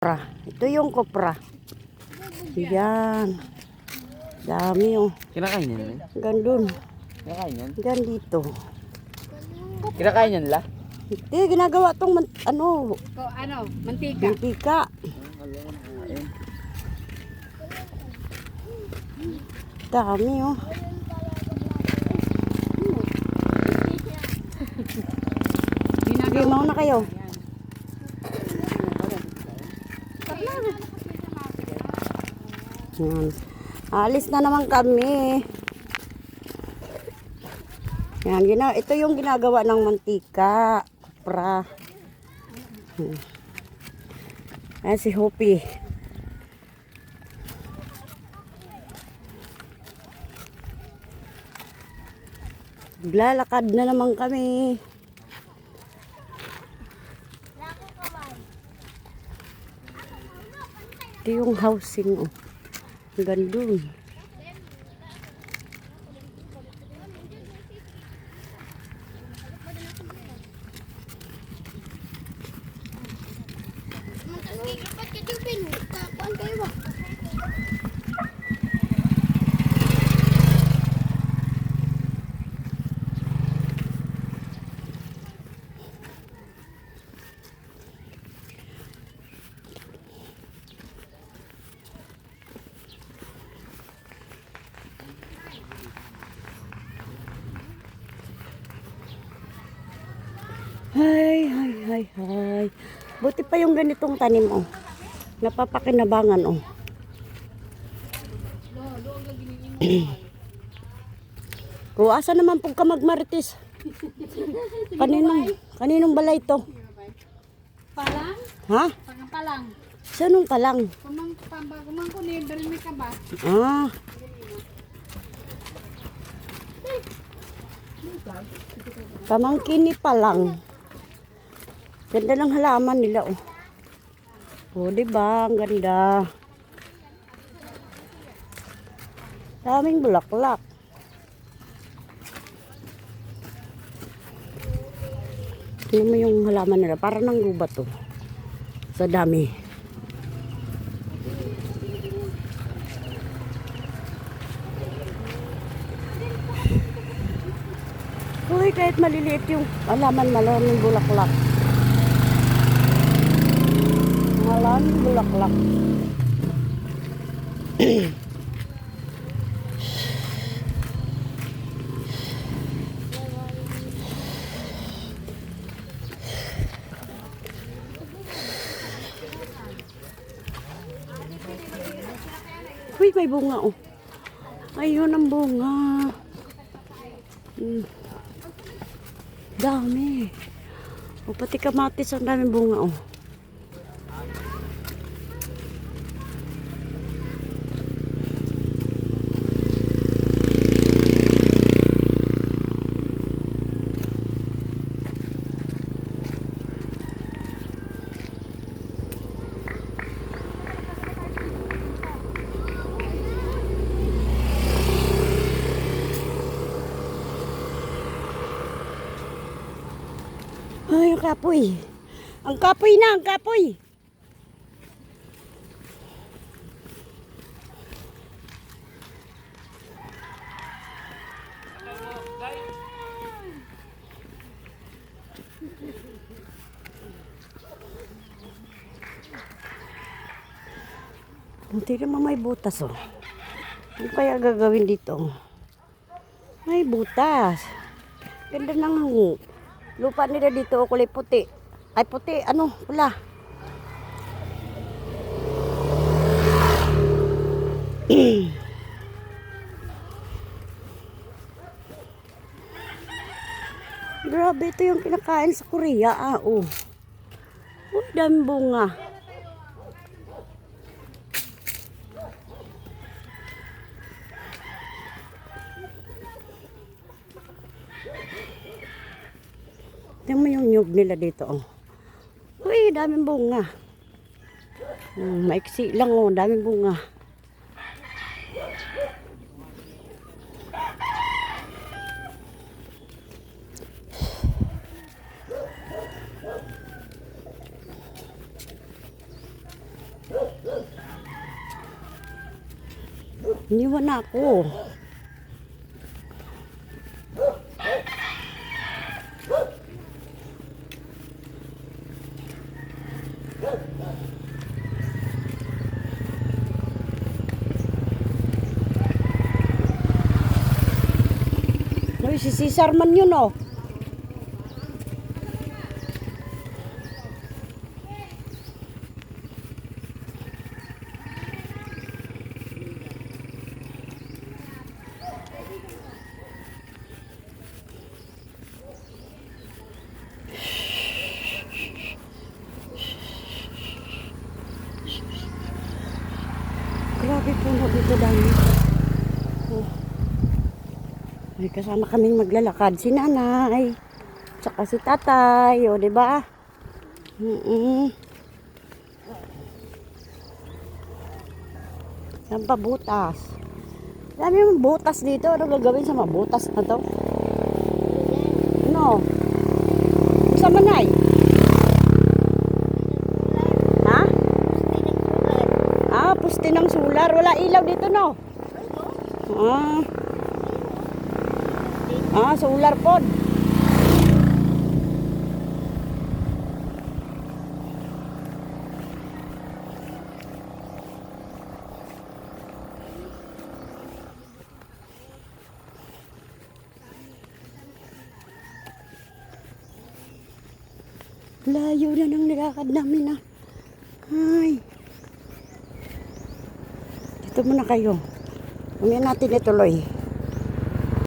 Kopra. Ito yung kopra. Yan. Dami oh. Kinakain yan naman? Gandun. Kinakain yan? Diyan dito. Kinakain yan la? Hindi, ginagawa tong Mantika. mantika. Dami oh. Sige, mauna kayo. Yan. Alis na naman kami. Yan, ito yung ginagawa ng mantika. Kopra. Ayan si Hopi. Lalakad na naman kami. Ito yung housing oh. Gandun. Hay. Buti pa yung ganitong tanim oh. Napapakinabangan oh. Kuasa naman pag ka magmarites. Kaninong balay to? Palang? Ha? Palang. Sanong palang? Kumang ko ni Bermi ka ba? Ah. Pamangkin ni palang. Ganda ng halaman nila oh. Oh, diba? Ang ganda. Daming bulaklak. Tingnan mo yung halaman nila. Para ng gubat oh. Sa dami. Uy, kahit maliliit yung halaman, malaming bulaklak. Malaming bulaklak. Uy, may bunga oh. Ayun ang bunga. Dami. O, pati kamatis ang daming bunga oh. Ay, ang kapoy. Ang kapoy na, ang kapoy. Hindi naman may butas oh. Ano kaya gagawin dito? May butas. Ganda ng lupa nila dito, kulay puti. Ay puti, ano, pula. Grabe, ito yung kinakain sa Korea, ah, oh. Oh, daming bunga. Tingnan mo yung nyug nila dito, oh. Uy, daming bunga. Maiksi lang, oh. Daming bunga. Iniwan na ako. Uy, si Cesar man yun, oh. Grabe puno dito dami. Oh. May kasama kaming maglalakad. Si nanay. Tsaka si tatay. O, diba? Yan pa butas. Dami yung butas dito. Ano gagawin sa mga butas na to? Ano? Sa manay? Ha? Ah, puste ng solar. Wala ilaw dito, no? Solar pod. Layo na ng nilakad namin, ah. Ay. Dito muna kayo. Huwag natin ituloy.